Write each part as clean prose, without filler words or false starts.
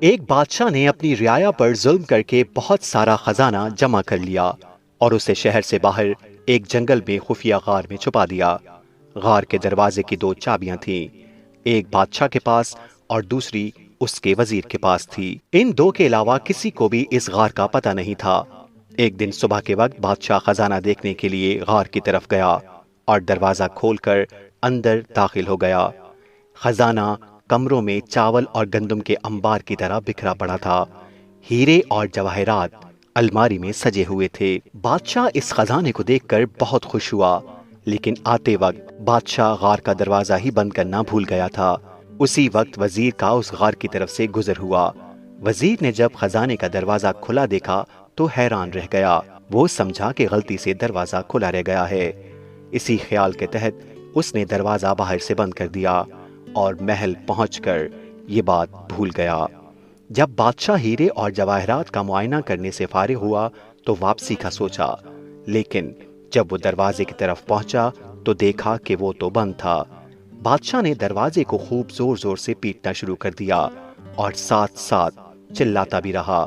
ایک بادشاہ نے اپنی رعایا پر ظلم کر کے بہت سارا خزانہ جمع کر لیا اور اسے شہر سے باہر ایک جنگل میں خفیہ غار میں چھپا دیا۔ غار کے دروازے کی دو چابیاں تھیں، ایک بادشاہ کے پاس اور دوسری اس کے وزیر کے پاس تھی۔ ان دو کے علاوہ کسی کو بھی اس غار کا پتہ نہیں تھا۔ ایک دن صبح کے وقت بادشاہ خزانہ دیکھنے کے لیے غار کی طرف گیا اور دروازہ کھول کر اندر داخل ہو گیا۔ خزانہ کمروں میں چاول اور گندم کے انبار کی طرح بکھرا پڑا تھا۔ ہیرے اور جواہرات الماری میں سجے ہوئے تھے۔ بادشاہ اس خزانے کو دیکھ کر بہت خوش ہوا، لیکن آتے وقت بادشاہ غار کا دروازہ ہی بند کرنا بھول گیا تھا۔ اسی وقت وزیر کا اس غار کی طرف سے گزر ہوا۔ وزیر نے جب خزانے کا دروازہ کھلا دیکھا تو حیران رہ گیا۔ وہ سمجھا کہ غلطی سے دروازہ کھلا رہ گیا ہے۔ اسی خیال کے تحت اس نے دروازہ باہر سے بند کر دیا اور محل پہنچ کر یہ بات بھول گیا۔ جب بادشاہ ہیرے اور جواہرات کا معائنہ کرنے سے فارغ ہوا تو واپسی کا سوچا، لیکن جب وہ دروازے کی طرف پہنچا تو دیکھا کہ وہ تو بند تھا۔ بادشاہ نے دروازے کو خوب زور زور سے پیٹنا شروع کر دیا اور ساتھ ساتھ چلاتا بھی رہا،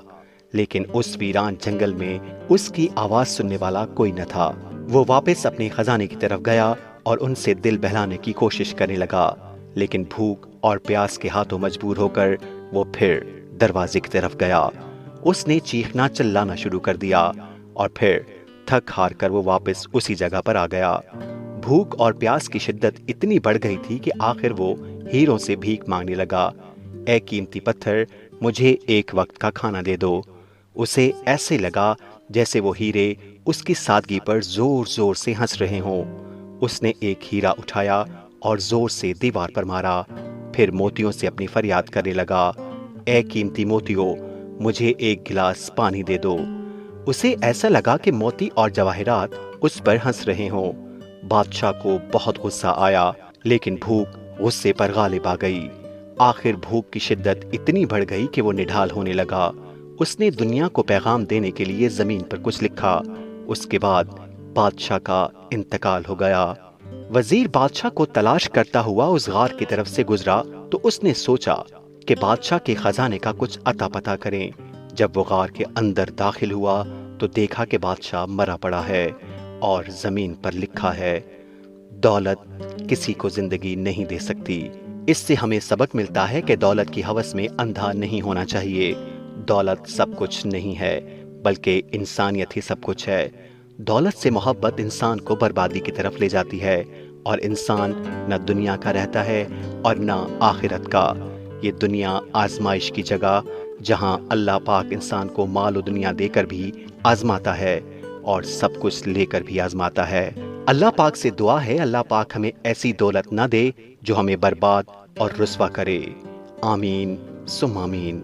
لیکن اس ویران جنگل میں اس کی آواز سننے والا کوئی نہ تھا۔ وہ واپس اپنے خزانے کی طرف گیا اور ان سے دل بہلانے کی کوشش کرنے لگا، لیکن بھوک اور پیاس کے ہاتھوں مجبور ہو کر وہ پھر دروازے کی طرف گیا۔ اس نے چیخنا چلانا شروع کر دیا اور پھر تھک ہار کر وہ واپس اسی جگہ پر آ گیا۔ بھوک اور پیاس کی شدت اتنی بڑھ گئی تھی کہ آخر وہ ہیروں سے بھیک مانگنے لگا۔ اے قیمتی پتھر، مجھے ایک وقت کا کھانا دے دو۔ اسے ایسے لگا جیسے وہ ہیرے اس کی سادگی پر زور زور سے ہنس رہے ہوں۔ اس نے ایک ہیرا اٹھایا اور زور سے دیوار پر مارا، پھر موتیوں سے اپنی فریاد کرنے لگا، اے قیمتی موتیوں، مجھے ایک گلاس پانی دے دو۔ اسے ایسا لگا کہ موتی اور جواہرات اس پر ہنس رہے ہوں۔ بادشاہ کو بہت غصہ آیا، لیکن بھوک غصے پر غالب آ گئی۔ آخر بھوک کی شدت اتنی بڑھ گئی کہ وہ نڈھال ہونے لگا۔ اس نے دنیا کو پیغام دینے کے لیے زمین پر کچھ لکھا۔ اس کے بعد بادشاہ کا انتقال ہو گیا۔ وزیر بادشاہ کو تلاش کرتا ہوا اس غار کی طرف سے گزرا تو اس نے سوچا کہ بادشاہ کے خزانے کا کچھ عطا پتا کریں۔ جب وہ غار کے اندر داخل ہوا تو دیکھا کہ بادشاہ مرا پڑا ہے اور زمین پر لکھا ہے، دولت کسی کو زندگی نہیں دے سکتی۔ اس سے ہمیں سبق ملتا ہے کہ دولت کی ہوس میں اندھا نہیں ہونا چاہیے۔ دولت سب کچھ نہیں ہے، بلکہ انسانیت ہی سب کچھ ہے۔ دولت سے محبت انسان کو بربادی کی طرف لے جاتی ہے، اور انسان نہ دنیا کا رہتا ہے اور نہ آخرت کا۔ یہ دنیا آزمائش کی جگہ جہاں اللہ پاک انسان کو مال و دنیا دے کر بھی آزماتا ہے اور سب کچھ لے کر بھی آزماتا ہے۔ اللہ پاک سے دعا ہے اللہ پاک ہمیں ایسی دولت نہ دے جو ہمیں برباد اور رسوا کرے۔ آمین ثم آمین۔